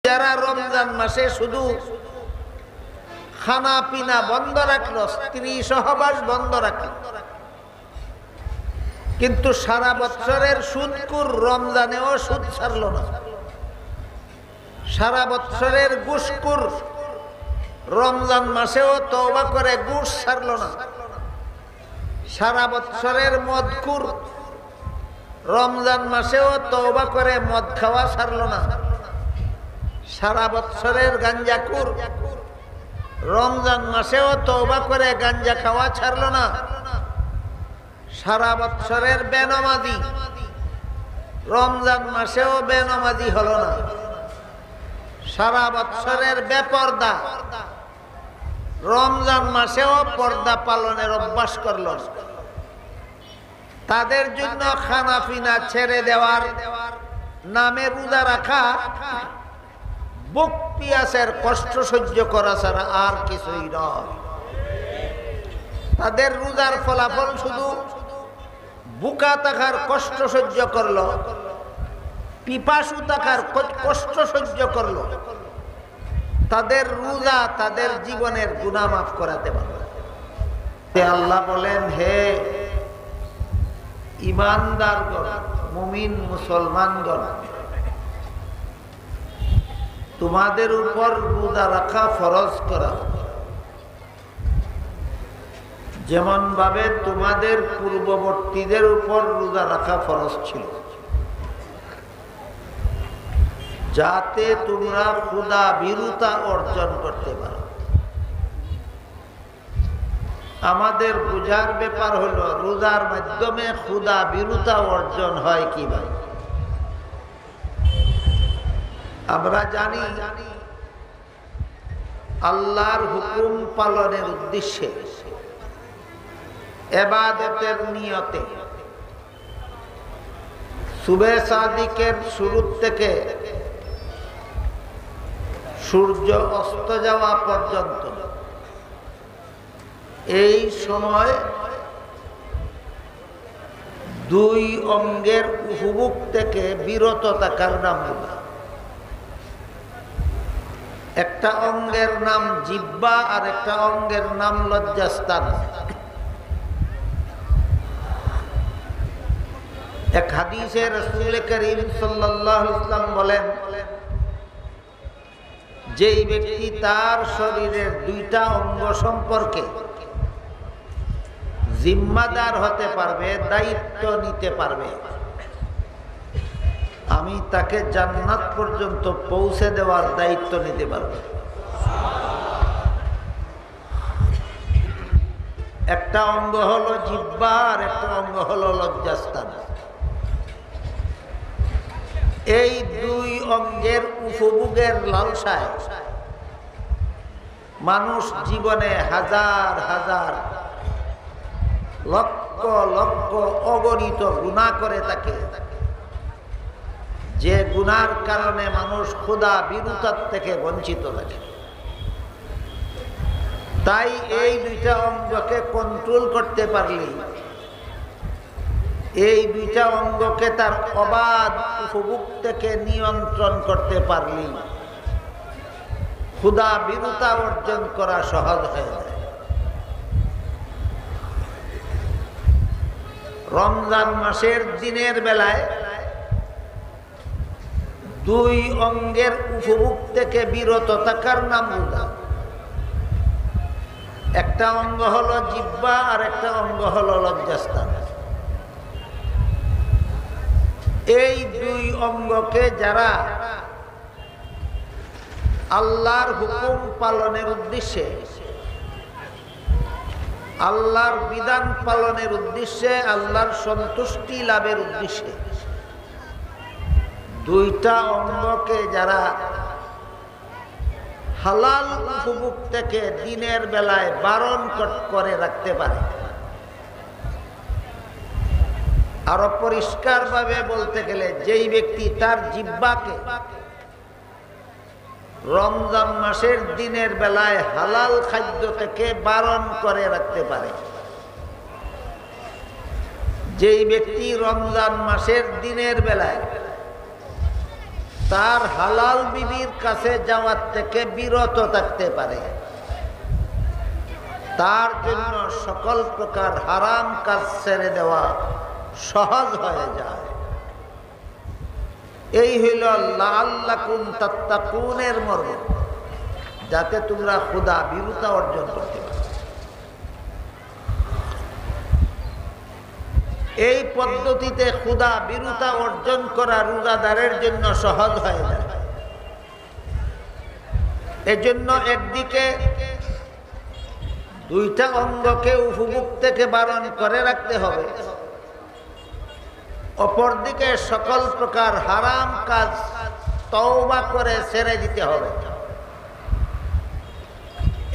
যারা রমজান মাসে শুধু খানা পিনা বন্ধ রাখলো, স্ত্রী সহবাস বন্ধ রাখলো, কিন্তু সারা বছরের সুদকুর রমজানেও সুদ ছাড়লো না। সারা বছরের ঘুষকুর রমজান মাসেও তওবা করে ঘুষ ছাড়লো না। সারা বছরের মদকুর রমজান মাসেও তওবা করে মদ খাওয়া ছাড়লো না। সারা বছরের গাঞ্জাকুর রমজান মাসেও তওবা করে গাঞ্জা খাওয়া ছাড়লো না। সারা বছরের বেনামাজি রমজান মাসেও বেনামাজি হলো না। সারা বছরের বেপর্দা রমজান মাসেও পর্দা পালনের অভ্যাস করল। তাদের জন্য খানা পিনা ছেড়ে দেওয়ার নামে রোজা রাখা বুক পিয়াসের কষ্ট সহ্য করা ছাড়া আর কিছুই নয়। তাদের রোজার ফলাফল শুধু বুকা থাকার কষ্ট সহ্য করলো, পিপাসু থাকার কষ্ট সহ্য করলো। তাদের রোজা তাদের জীবনের গুনাহ মাফ করাতে পারে। আল্লাহ বলেন, হে ঈমানদারগণ, মুমিন মুসলমানগণ, তোমাদের উপর রোজা রাখা ফরজ করা, যেমন ভাবে তোমাদের পূর্ববর্তীদের উপর রোজা রাখা ফরজ ছিল, যাতে তোমরা খোদা ভীরুতা অর্জন করতে পারো। আমাদের বুঝার ব্যাপার হলো রোজার মাধ্যমে খোদা ভীরুতা অর্জন হয় কিভাবে। আমরা জানি আল্লাহর হুকুম পালনের উদ্দেশ্যে ইবাদতের নিয়তে সুবে সাদিকের শুরু থেকে সূর্য অস্ত যাওয়া পর্যন্ত এই সময় দুই অঙ্গের উপভোগ থেকে বিরত থাকার নাম রোজা। একটা অঙ্গের নাম জিহ্বা আর একটা অঙ্গের নাম লজ্জাস্থান। এক হাদিসে রাসূল করিম সাল্লাল্লাহু আলাইহি ওয়াসাল্লাম বলেন, যেই ব্যক্তি তার শরীরের দুইটা অঙ্গ সম্পর্কে জিম্মাদার হতে পারবে, দায়িত্ব নিতে পারবে, আমি তাকে জান্নাত পর্যন্ত পৌঁছে দেওয়ার দায়িত্ব নিতে পারবো। একটা অঙ্গ হলো জিহ্বা আর একটা অঙ্গ হলো লজ্জাস্থান। এই দুই অঙ্গের উপভোগের লালসায় মানুষ জীবনে হাজার হাজার লক্ষ লক্ষ অগণিত গুনাহ করে থাকে, যে গুনার কারণে মানুষ খোদা ভীরুতার থেকে বঞ্চিত থাকে। তাই এই দুইটা অঙ্গকে কন্ট্রোল করতে পারলে, এই দুইটা অঙ্গকে তার অবাধ উপভোগ থেকে নিয়ন্ত্রণ করতে পারলে খোদা ভীরুতা অর্জন করা সহজ হয়ে যায়। রমজান মাসের দিনের বেলায় দুই অঙ্গের উপভোগ থেকে বিরত থাকার নাম রোজা। একটা অঙ্গ হলো জিহ্বা আর একটা অঙ্গ হলো লজ্জাস্থান। এই দুই অঙ্গকে যারা আল্লাহর হুকুম পালনের উদ্দেশ্যে, আল্লাহর বিধান পালনের উদ্দেশ্যে, আল্লাহর সন্তুষ্টি লাভের উদ্দেশ্যে দুইটা অঙ্গকে যারা হালাল উপভোগ থেকে দিনের বেলায় বারণ করে রাখতে পারে, আরো পরিষ্কার ভাবে বলতে গেলে যেই ব্যক্তি তার জিহ্বাকে রমজান মাসের দিনের বেলায় হালাল খাদ্য থেকে বারণ করে রাখতে পারে, যেই ব্যক্তি রমজান মাসের দিনের বেলায় তার হালাল বিবির কাছে যাওয়ার থেকে বিরত থাকতে পারে, তার জন্য সকল প্রকার হারাম কাজ ছেড়ে দেওয়া সহজ হয়ে যায়। এই হইল লাআল্লাকুম তাত্তাকুনের মর্ম, যাতে তোমরা খোদা ভীরুতা অর্জন করতে পারো। এই পদ্ধতিতে খোদা ভীরুতা অর্জন করা রোজাদারের জন্য সহজ হয়ে যায়। এজন্য একদিকে দুইটা অঙ্গকে উপভোগ থেকে বারণ করে রাখতে হবে, অপরদিকে সকল প্রকার হারাম কাজ তওবা করে ছেড়ে দিতে হবে।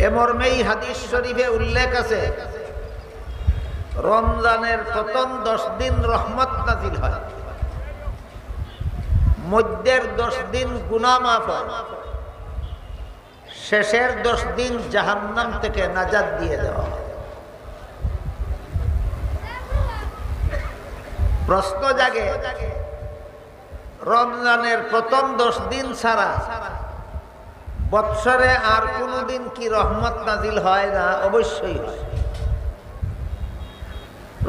এ মর্মেই হাদিস শরীফে উল্লেখ আছে, রমজানের প্রথম 10 দিন রহমত নাজিল হয়, মধ্যের 10 দিন গুনাহ মাফ হয়, শেষের 10 দিন জাহান্নাম থেকে নাজাত দিয়ে দেওয়া হয়। প্রশ্ন জাগে, রমজানের প্রথম 10 দিন ছাড়া বৎসরে আর কোনদিন কি রহমত নাজিল হয় না? অবশ্যই হয়।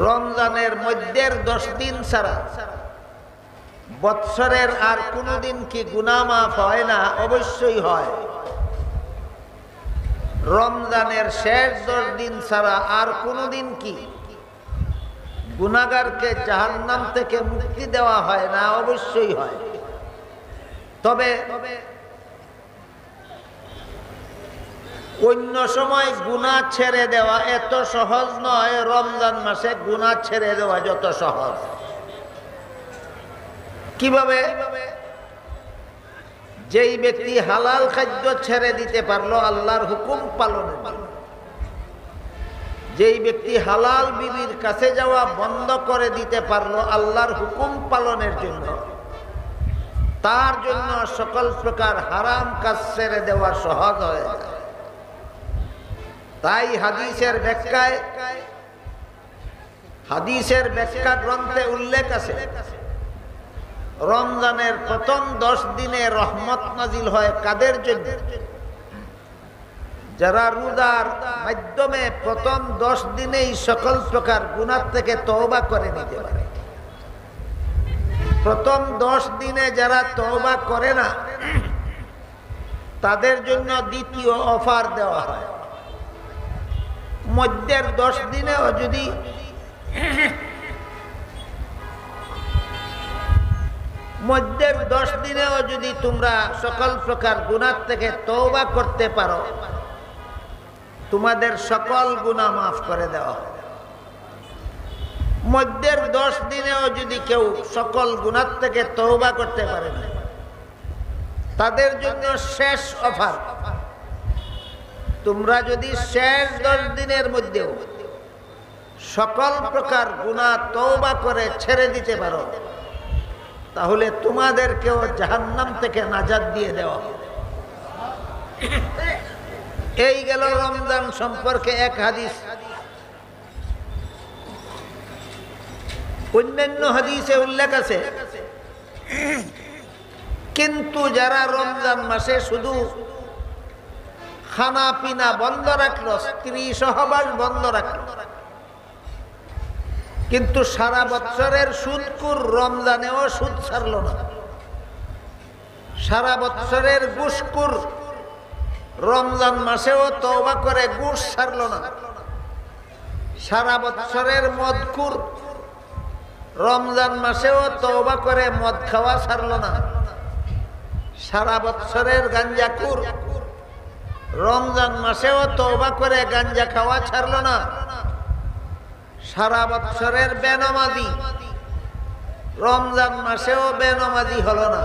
রমজানের মধ্যের 10 দিন ছাড়া বৎসরের আর কোনদিন কি গুনাহ মাফ হয় না? অবশ্যই হয়। রমজানের শেষ 10 দিন ছাড়া আর কোনদিন কি গুনাহগারকে জাহান্নাম থেকে মুক্তি দেওয়া হয় না? অবশ্যই হয়। তবে অন্য সময় গুনাহ ছেড়ে দেওয়া এত সহজ নয়, রমজান মাসে গুনাহ ছেড়ে দেওয়া যত সহজ। কিভাবে? যেই ব্যক্তি হালাল খাদ্য ছেড়ে দিতে পারলো আল্লাহর হুকুম পালনের জন্য, যেই ব্যক্তি হালাল বিবির কাছে যাওয়া বন্ধ করে দিতে পারলো আল্লাহর হুকুম পালনের জন্য, তার জন্য সকল প্রকার হারাম কাজ ছেড়ে দেওয়া সহজ হয়ে যায়। তাই হাদিসের ব্যাখ্যা গ্রন্থে উল্লেখ আছে, রমজানের প্রথম 10 দিনে রহমত নাজিল হয় কাদের জন্য? যারা রোজার মাধ্যমে প্রথম 10 দিনেই সকল প্রকার গুনাহ থেকে তওবা করে নিতে পারে। প্রথম 10 দিনে যারা তওবা করে না, তাদের জন্য দ্বিতীয় অফার দেওয়া হয়। মধ্যের 10 দিনেও যদি তোমরা সকল প্রকার গুনাহ থেকে তওবা করতে পারো, তোমাদের সকল গুনাহ মাফ করে দেওয়া হবে। মধ্যের 10 দিনেও যদি কেউ সকল গুনাহ থেকে তওবা করতে পারে না, তাদের জন্য শেষ অফার, তোমরা যদি শেষ 10 দিনের মধ্যেও সকল প্রকার গুনাহ তওবা করে ছেড়ে দিতে পারো, তাহলে তোমাদেরকেও জাহান্নাম থেকে নাজাত দিয়ে দেওয়া হবে। এই গেল রমজান সম্পর্কে এক হাদিস। অন্যান্য হাদিসে উল্লেখ আছে, কিন্তু যারা রমজান মাসে শুধু খানা পিনা বন্ধ রাখলো, স্ত্রী সহবাস বন্ধ রাখলো, কিন্তু সারা বৎসরের সুদখোর রমজানেও সুদ ছাড়লো না, সারা বৎসরের ঘুষখোর রমজান মাসেও তওবা করে ঘুষ ছাড়লো না, সারা বৎসরের মদখোর রমজান মাসেও তওবা করে মদ খাওয়া ছাড়লো না, সারা বৎসরের গাঞ্জাখোর রমজান মাসেও তওবা করে গাঞ্জা খাওয়া ছাড়লো না, সারা বৎসরের বেনামাজি রমজান মাসেও বেনামাজি হলো না,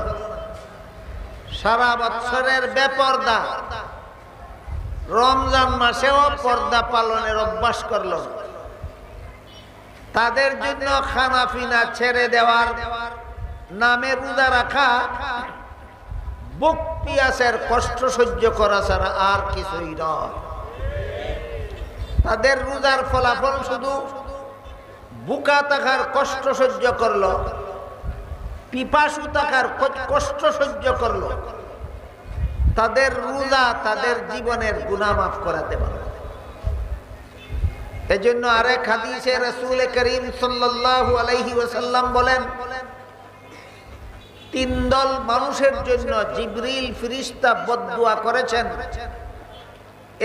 সারা বৎসরের বেপর্দা রমজান মাসেও পর্দা পালনের অভ্যাস করলো। তাদের জন্য খানা পিনা ছেড়ে দেওয়ার নামে রোজা রাখা বুক পিয়াসের কষ্ট সহ্য করা ছাড়া আর কিছুই নয়। তাদের রোজার ফলাফল শুধু বুকা থাকার কষ্ট সহ্য করলো, পিপাসু থাকার কষ্ট সহ্য করলো, তাদের রোজা তাদের জীবনের গুনাহ মাফ করাতে পারল। এজন্য আরেক হাদিসে রাসূল করিম সাল্লাল্লাহু আলাইহি ওয়াসাল্লাম বলেন, তিন দল মানুষের জন্য জিবরিল ফেরেশতা বদদুয়া করেছেন,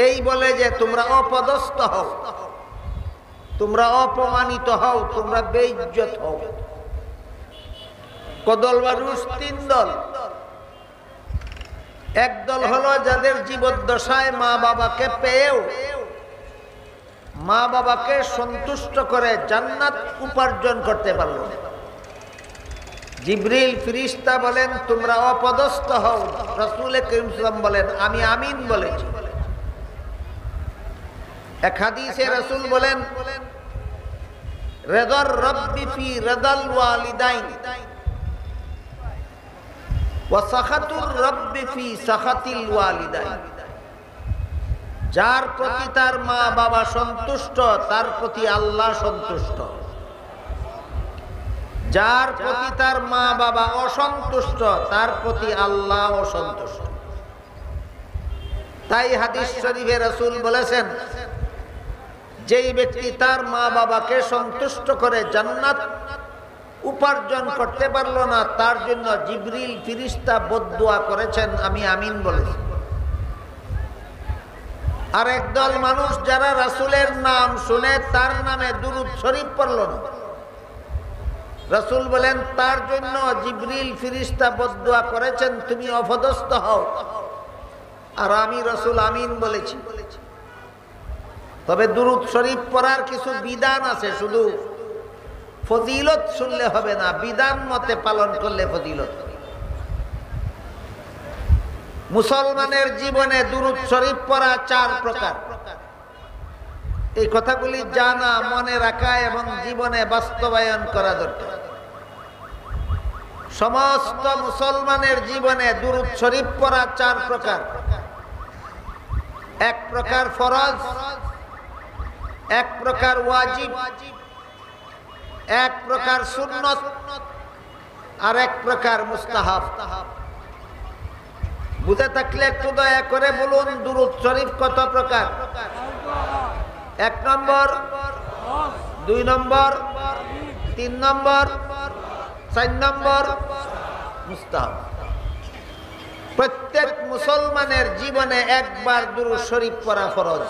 এই বলে যে তোমরা অপদস্থ হও, তোমরা অপমানিত হও, তোমরা বেইজ্জত হও। কদল মানুষ তিন দল। এক দল হলো যাদের জীবদ্দশায় মা বাবাকে পেয়েও মা বাবাকে সন্তুষ্ট করে জান্নাত উপার্জন করতে পারল। জিবরিল ফেরেশতা বলেন তোমরা অপদস্থ হও, রাসূল করিম সাল্লাল্লাহু আলাইহি ওয়াসাল্লাম বলেন আমি আমিন বলেছি। এক হাদিসে রাসূল বলেন রিদার রাব্বি ফি রিদাল ওয়ালিদাইন ওয়া সাখাতুর রাব্বি ফি সাখাতিল ওয়ালিদাইন। যার প্রতি তার মা বাবা সন্তুষ্ট তার প্রতি আল্লাহ সন্তুষ্ট, যার প্রতি তার মা বাবা অসন্তুষ্ট তার প্রতি আল্লাহ অসন্তুষ্ট। তাই হাদিস শরীফে রাসূল বলেছেন যেই ব্যক্তি তার মা বাবাকে সন্তুষ্ট করে জান্নাত উপার্জন করতে পারল না, তার জন্য জিবরিল ফেরেশতা বদদুয়া করেছেন, আমি আমিন বলেছি। আর একদল মানুষ যারা রাসূলের নাম শুনে তার নামে দুরূদ শরীফ পড়ল না, রাসূল বলেন তার জন্য জিবরিল ফেরেশতা বদদুয়া করেছেন তুমি অপদস্থ হও, আর আমি রাসূল আমিন বলেছি। তবে দুরূদ শরীফ পড়ার কিছু বিধান আছে, শুধু ফজিলত শুনলে হবে না, বিধান মতে পালন করলে ফজিলত। মুসলমানের জীবনে দুরূদ শরীফ পড়া চার প্রকার। এই কথাগুলি জানা, মনে রাখা এবং জীবনে বাস্তবায়ন করা দরকার। সমস্ত মুসলমানের জীবনে দুরূদ শরীফ পড়া চার প্রকার। এক প্রকার ফরজ, এক প্রকার ওয়াজিব, এক প্রকার সুন্নত, আর এক প্রকার মুস্তাহাব। বুঝে থাকলে একটু দয়া করে বলুন দুরূদ শরীফ কত প্রকার? এক নম্বর, দুই নম্বর, তিন নম্বর, চার নম্বর মুস্তাহাব। প্রত্যেক মুসলমানের জীবনে একবার দুরূদ শরীফ পড়া ফরজ।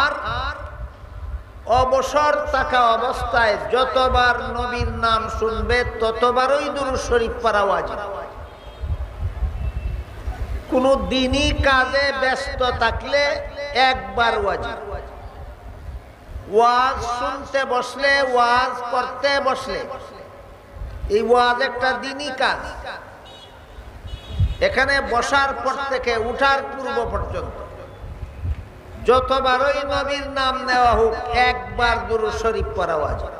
আর অবসর থাকা অবস্থায় যতবার নবীর নাম শুনবে ততবারই দুরূদ শরীফ পড়া ওয়াজিব। কোন দিনই কাজে ব্যস্ত থাকলে একবার ওয়াজিব। ওয়াজ শুনতে বসলে, ওয়াজ করতে বসলে, এই ওয়াজ একটা দিনই কাজ। এখানে বসার পর থেকে উঠার পূর্ব পর্যন্ত যতবারই নবীর নাম নেওয়া হোক একবার দুরূদ শরীফ পড়া ওয়াজিব।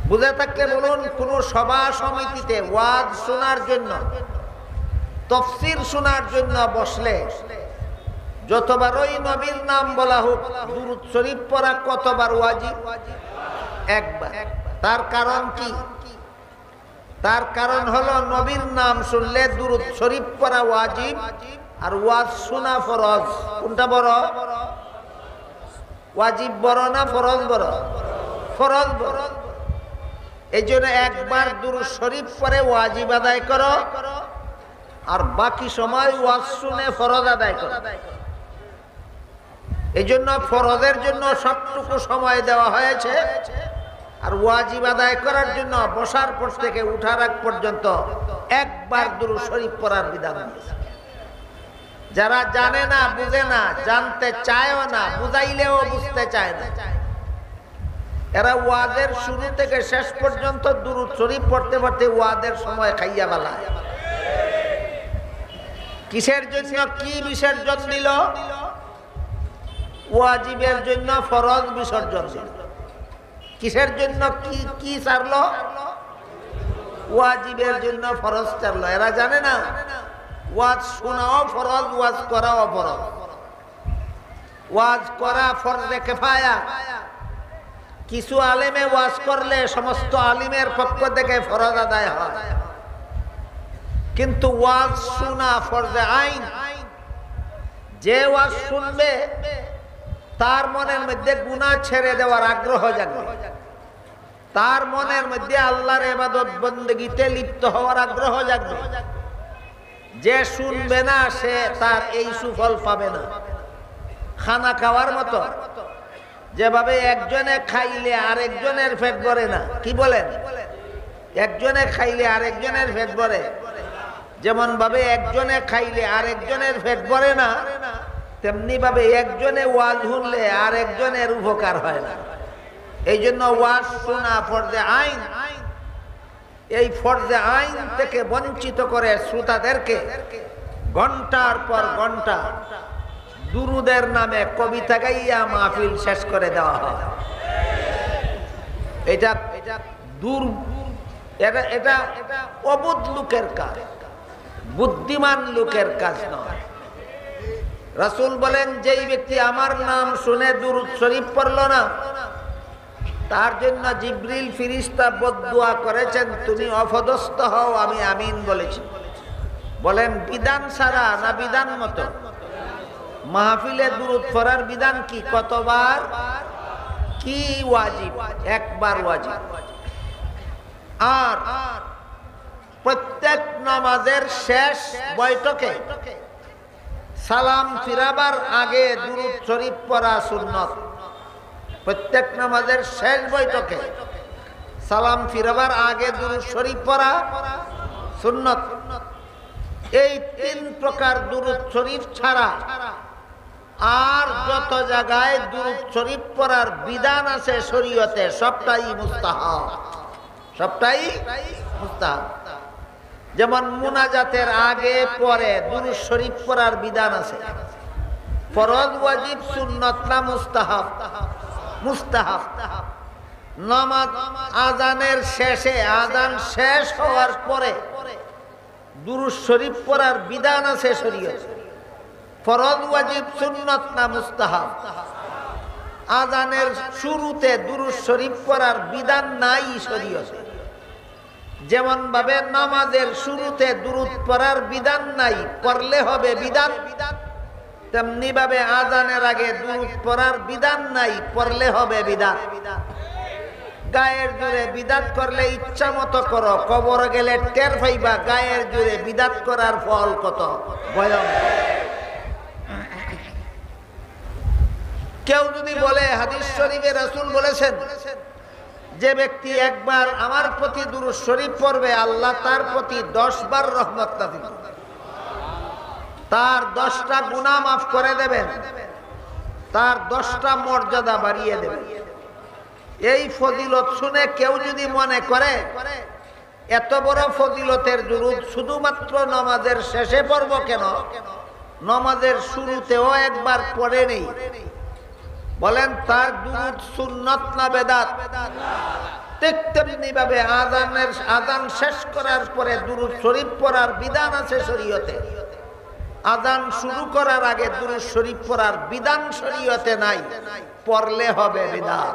বুঝে থাকলে বলুন কোন সভা সমিতিতে ওয়াজ শোনার জন্য, তাফসীর শোনার জন্য বসলে যতবারই নবীর নাম বলা হোক দুরূদ শরীফ পড়া কতবার ওয়াজিব? একবার। তার কারণ কি? তার কারণ হলো নবীর নাম শুনলে দুরূদ শরীফ পড়া ওয়াজিব, আর ওয়াজ শোনা ফরজ। কোনটা বড়? ওয়াজিব বড় না ফরজ বড়? ফরজ বড়। এই জন্য একবার দুরূদ শরীফ পড়ে ওয়াজিব আদায় করো, আর বাকি সময় ওয়াজ শুনে ফরজ আদায় করো। এই জন্য ফরজের জন্য সবটুকু সময় দেওয়া হয়েছে, আর ওয়াজিব আদায় করার জন্য বসার পর থেকে উঠার আগ পর্যন্ত একবার দুরূদ শরীফ পড়ার বিধান দিয়েছে। যারা জানে না, বুঝে না, জানতে চায়ও না, বুঝাইলেও বুঝতে চায় না, এরা ওয়াজের শুরু থেকে শেষ পর্যন্ত দুরূদ শরীফ পড়তে পড়তে ওয়াজের সময় খাইয়া বেলায়। কিসের জন্য কি বিসর্জন দিল? ওয়াজিবের জন্য ফরজ বিসর্জন দিল। কিসের জন্য কি ছাড়লো? ওয়াজিবের জন্য ফরজ ছাড়লো। এরা জানে না ওয়াজ শোনাও ফরজ, ওয়াজ করাও ফরজ। ওয়াজ করা ফরজে কিফায়া, কিছু আলেমে ওয়াজ করলে সমস্ত আলিমের পক্ষ থেকে ফরজ আদায় হয়, কিন্তু ওয়াজ শোনা ফরজে আইন। যে ওয়াজ শুনবে তার মনের মধ্যে গুনাহ ছেড়ে দেওয়ার আগ্রহ জাগবে, তার মনের মধ্যে আল্লাহর ইবাদত বন্দেগীতে লিপ্ত হওয়ার আগ্রহ জাগবে। যে শুনবে না সে তার এই সুফল পাবে না। খানা খাওয়ার মতো, যেভাবে একজনে খাইলে আরেকজনের পেট ভরে না, কি বলেন? একজনে খাইলে আরেকজনের পেট ভরে, যেমন ভাবে একজনে খাইলে আরেকজনের পেট ভরে না, তেমনি ভাবে একজনে ওয়াজ শুনলে আরেকজনের উপকার হয় না। এই জন্য ওয়াজ শোনা ফরজে আইন। এই ফরজে আইন থেকে বঞ্চিত করে শ্রোতাদেরকে ঘন্টার পর ঘন্টা দুরুদের নামে কবিতা গাইয়া মাহফিল শেষ করে দেওয়া হয়। এটা অবুধ লোকের কাজ, বুদ্ধিমান লোকের কাজ নয়। রাসূল বলেন, যেই ব্যক্তি আমার নাম শুনে দুরূদ শরীফ পড়ল না, তার জন্য জিবরিল ফেরেশতা বদদুয়া করেছেন, তুমি অপদস্থ হও, আমি আমিন বলেছি। বলেন বিধান ছাড়া না বিধান মতো? মাহফিলে দুরূদ পড়ার বিধান কি? কতবার? কি ওয়াজিব? একবার ওয়াজিব। আর প্রত্যেক নামাজের শেষ বৈঠকে সালাম ফিরাবার আগে দুরূদ শরীফ পড়া সুন্নত। প্রত্যেক নামাজের শেষ বৈঠকে সালাম ফিরাবার আগে দুরূদ শরীফ পড়া সুন্নত। এই তিন প্রকার দুরূদ শরীফ ছাড়া আর যত জায়গায় দুরূদ শরীফ পড়ার বিধান আছে শরীয়তে, সবটাই মুস্তাহাব, সবটাই মুস্তাহাব। যেমন মুনাজাতের আগে পরে দুরূদ শরীফ পড়ার বিধান আছে। ফরজ, ওয়াজিব, সুন্নত না মুস্তাহাব? মুস্তাহাব। নামাজ আজানের শেষে, আজান শেষ হওয়ার পরে দুরূদ শরীফ পড়ার বিধান আছে শরীয়তে। ফরজ, ওয়াজিব, সুন্নত না মুস্তাহাব? আজানের শুরুতে দুরূদ শরীফ পড়ার বিধান নাই শরীয়তে। যেমন ভাবে নামাজের শুরুতে দুরূদ পড়ার বিধান নাই, পড়লে হবে বিধান, তেমনি ভাবে আজানের আগে দুরূদ পড়ার বিধান নাই, পড়লে হবে বিধান। গায়ের জোরে বিদাত করলে ইচ্ছা মতো করো, কবর গেলে টের পাইবা গায়ের জোরে বিদাত করার ফল কত ভয়ঙ্কর। কেউ যদি বলে, হাদিস শরীফে রাসূল বলেছেন, যে ব্যক্তি একবার আমার প্রতি দুরূদ শরীফ পড়বে, আল্লাহ তার প্রতি 10 বার রহমত নাযিল করবে, তার 10টা গুনাহ মাফ করে দেবেন, তার 10টা মর্যাদা বাড়িয়ে দেবেন। এই ফজিলত শুনে কেউ যদি মনে করে এত বড় ফজিলতের দুরূদ শুধুমাত্র নামাজের শেষে পড়ব কেন, নামাজের শুরুতেও একবার পড়ে নেই, বলেন তার দুরূদ সুন্নত না বেদাত? ঠিক তেমনি ভাবে আজান শেষ করার পরে দুরূদ শরীফ পড়ার বিধান আছে শরীয়তে। আজান শুরু করার আগে দুরূদ শরীফ পড়ার বিধান শরীয়তে নাই, পড়লে হবে বিধান।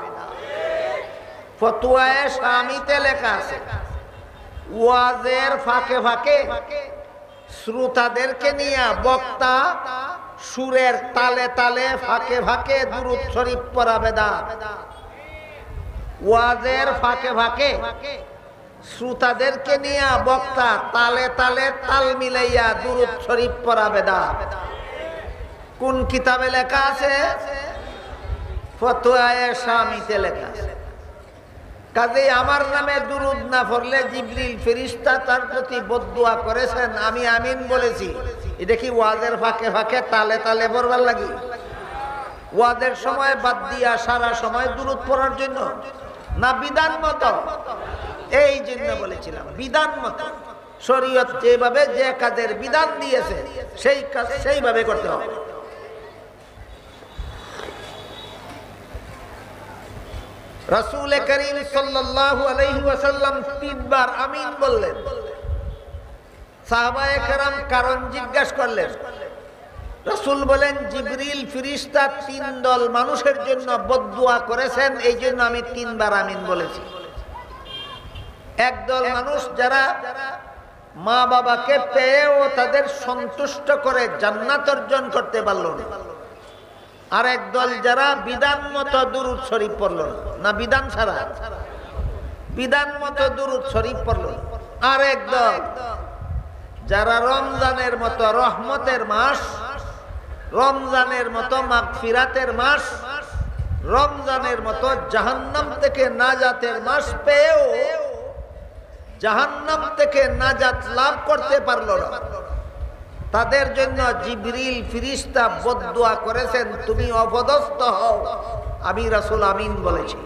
ফতোয়ায়ে শামিতে লেখা আছে, ওয়াজের ফাঁকে ফাঁকে শ্রোতাদেরকে নিয়ে বক্তা সুরের তালে তালে ফাঁকে ফাঁকে দুরূদ শরীফ পড়া বিধান। ওয়াজের ফাঁকে ফাঁকে শ্রোতাদেরকে নিয়ে বক্তা তালে তালে তাল মিলাইয়া দুরূদ শরীফ পড়া বিধান। কোন কিতাবে লেখা আছে? ফতোয়ায়ে শামিতে লেখা আছে। কাজেই আমার নামে দুরূদ না পড়লে জিবরিল ফেরেশতা তার প্রতি বদদুয়া করেছেন, আমি আমিন বলেছি। এটা কি ওয়াজের ফাঁকে ফাঁকে তালে তালে পড়বার লাগি? ওয়াজের সময় বাদ দিয়া সারা সময় দুরূদ পড়ার জন্য না বিধান মতো? এই জন্য বলেছিলাম বিধান মতো। শরীয়ত যেভাবে যে কাজের বিধান দিয়েছে সেই কাজ সেইভাবে করতে হবে। রাসূল করিম সাল্লাল্লাহু আলাইহি ওয়াসাল্লাম 3 বার আমিন বললেন। সাহাবায়ে কেরাম কারণ জিজ্ঞাসা করলেন, রাসূল বলেন জিবরিল ফেরেশতা 3 দল মানুষের জন্য বদদুয়া করেছেন, এই জন্য আমি 3 বার আমিন বলেছি। একদল মানুষ যারা মা বাবাকে পেয়েও তাদের সন্তুষ্ট করে জান্নাত অর্জন করতে পারল না, আর একদল যারা বিধান মতো দুরূদ শরীফ পড়ল না, বিধান ছাড়া বিধান মতো দুরূদ শরীফ পড়ল। আর একদল যারা রমজানের মতো রহমতের মাস, রমজানের মতো মাগফিরাতের মাস, রমজানের মতো জাহান্নাম থেকে নাজাতের মাস পেয়েও জাহান্নাম থেকে নাজাত লাভ করতে পারল না, তাদের জন্য জিবরিল ফেরেশতা বদদুয়া করেছেন, তুমি অপদস্থ হও, আমি রাসূল আমিন বলেছি।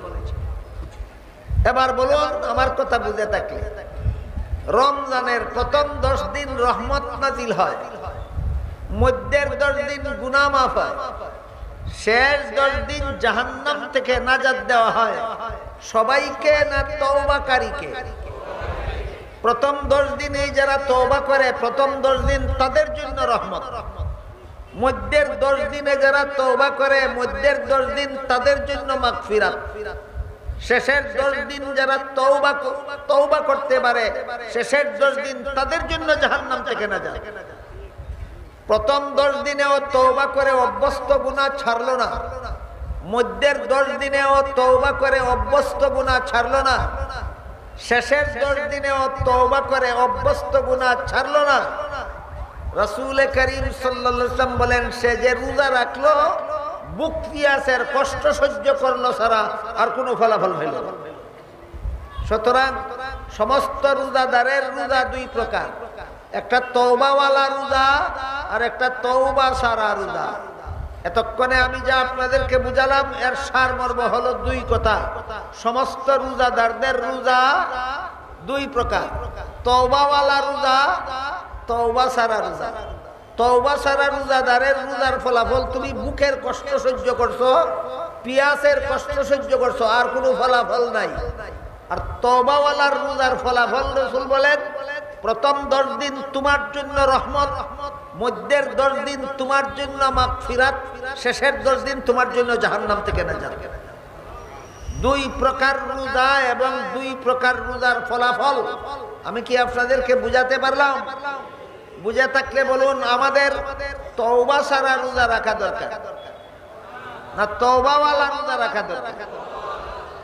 এবার বলুন আমার কথা বুঝে থাকলে, রমজানের প্রথম 10 দিন রহমত নাজিল হয়, মধ্যের 10 দিন গুনাহ মাফ হয়, শেষ 10 দিন জাহান্নাম থেকে নাজাত দেওয়া হয়। সবাইকে না তওবাকারীকে? প্রথম 10 দিন এই যারা তওবা করে, প্রথম 10 দিন তাদের জন্য রহমত, মধ্যের 10 দিনে যারা তওবা করে, মধ্যের 10 দিন তাদের জন্য মাগফিরাত, শেষের 10 দিন যারা তওবা করতে পারে, শেষের 10 দিন তাদের জন্য জাহান্নাম থেকে নাজাত। প্রথম 10 দিনেও তওবা করে অভ্যস্ত গুনাহ ছাড়লো না, মধ্যের 10 দিনেও তওবা করে অভ্যস্ত গুনাহ ছাড়লো না, শেষের 10 দিনেও তওবা করে অভ্যস্ত গুনাহ ছাড়লো না, রাসূল করিম সাল্লাল্লাহু আলাইহি ওয়াসাল্লাম বলেন সে যে রোজা রাখলো, বুক পিয়াসের কষ্ট সহ্য করলো ছাড়া আর কোনো ফলাফল হইল না। সুতরাং সমস্ত রোজাদারের রোজা 2 প্রকার, একটা তওবাওয়ালা রোজা আর একটা তওবা ছাড়া রোজা। এতক্ষণে আমি যা আপনাদেরকে বুঝালাম এর সারমর্ম হলো 2 কথা। সমস্ত রোজাদারদের রোজা 2 প্রকার, তওবাওয়ালা রোজা, তওবা ছাড়া রোজা। তওবা ছাড়া রোজাদারের রোজার ফলাফল তুমি বুকের কষ্ট সহ্য করছো, পিয়াসের কষ্ট সহ্য করছো, আর কোনো ফলাফল নাই। আর তওবাওয়ালার রোজার ফলাফল রাসূল বলেন প্রথম 10 দিন তোমার জন্য রহমত, মধ্যের 10 দিন তোমার জন্য মাগফিরাত, শেষের 10 দিন তোমার জন্য জাহান্নাম থেকে নাজাত। 2 প্রকার রোজা এবং 2 প্রকার রোজার ফলাফল আমি কি আপনাদেরকে বুঝাতে পারলাম? বুঝে থাকলে বলুন আমাদের তওবা ছাড়া রোজা রাখা দরকার না তওবাওয়ালা রোজা রাখা দরকার?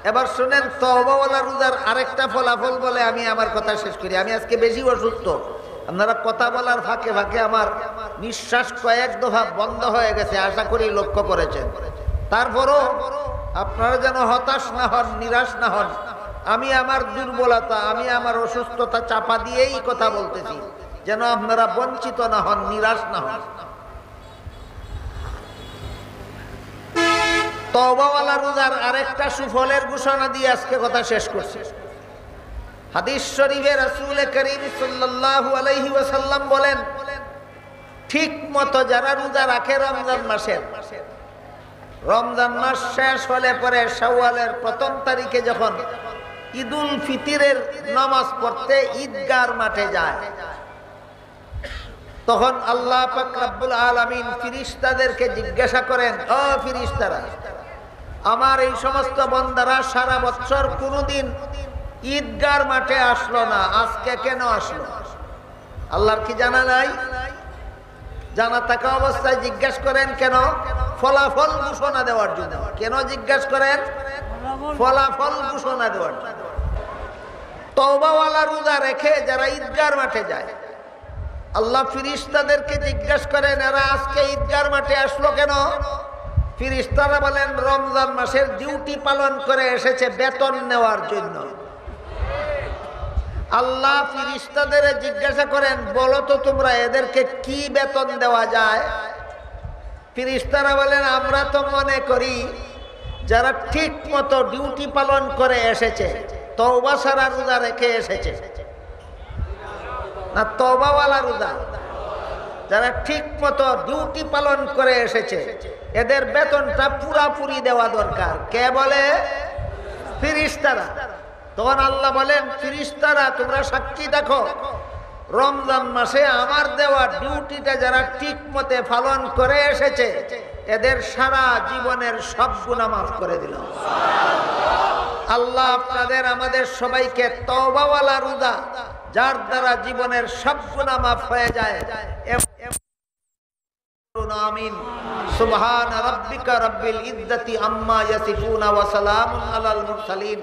এবার শুনেন, তওবাওয়ালা রোজার আরেকটা ফলাফল বলে আমি আমার কথা শেষ করি। আমি আজকে বেশি অসুস্থ, আপনারা কথা বলার ফাঁকে ফাঁকে আমার নিঃশ্বাস কয়েক দফা বন্ধ হয়ে গেছে, আশা করি লক্ষ্য করেছেন। তারপরও আপনারা যেন হতাশ না হন, নিরাশ না হন। আমি আমার দুর্বলতা, আমি আমার অসুস্থতা চাপা দিয়েই কথা বলতেছি, যেন আপনারা বঞ্চিত না হন, নিরাশ না হন। তওবাওয়ালা রোজার আরেকটা সুফলের ঘোষণা দিয়ে আজকে কথা শেষ করছি। হাদিস শরীফে রাসূল করিম সাল্লাল্লাহু আলাইহি ওয়াসাল্লাম বলেন, ঠিক মতো যারা রোজা রাখে রমজান মাসের, রমজান মাস শেষ হলে পরে শাওয়ালের প্রথম তারিখে যখন ঈদুল ফিতরের নামাজ পড়তে ঈদগাহর মাঠে যায়, তখন আল্লাহ পাক রব্বুল আলামিন ফেরেশতাদেরকে জিজ্ঞাসা করেন, ও ফেরেশতারা, আমার এই সমস্ত বান্দারা সারা বছর কোনোদিন ঈদগাহর মাঠে আসলো না, আজকে কেন আসলো? আল্লাহর কি জানা নাই? জানা থাকা অবস্থায় জিজ্ঞাসা করেন কেন? ফলাফল ঘোষণা দেওয়ার জন্য। কেন জিজ্ঞাসা করেন? ফলাফল ঘোষণা দেওয়ার জন্য। তওবাওয়ালা রোজা রেখে যারা ঈদগাহর মাঠে যায়, আল্লাহ ফেরেশতাদেরকে জিজ্ঞাসা করেন, এরা আজকে ঈদগাহর মাঠে আসলো কেন? ফেরেশতারা বলেন, রমজান মাসের ডিউটি পালন করে এসেছে বেতন নেওয়ার জন্য। আল্লাহ ফেরেশতাদের জিজ্ঞাসা করেন, বলো তো তোমরা এদেরকে কি বেতন দেওয়া যায়? ফেরেশতারা বলেন, আমরা তো মনে করি যারা ঠিক মতো ডিউটি পালন করে এসেছে, তওবা ছাড়া রোজা রেখে এসেছে, না তওবাওয়ালা রোজা, যারা ঠিক মতো ডিউটি পালন করে এসেছে, এদের বেতনটা পুরাপুরি দেওয়া দরকার। কে বলে? ফেরেশতারা। তখন আল্লাহ বলেন, ফেরেশতারা তোমরা সাক্ষী দেখো, রমজান মাসে আমার দেওয়া ডিউটিটা যারা ঠিক মতে পালন করে এসেছে এদের সারা জীবনের সব গুনাহ মাফ করে দিল। আল্লাহ আপনাদের আমাদের সবাইকে তওবাওয়ালা রোজা যার দ্বারা জীবনের সব গুনাহ মাফ হয়ে যায়। আমিন। সুবহান রাব্বিকা রাব্বিল ইজ্জাতি আম্মা ইয়াসিফুন ওয়া সালামুন আলাল মুরসালিন।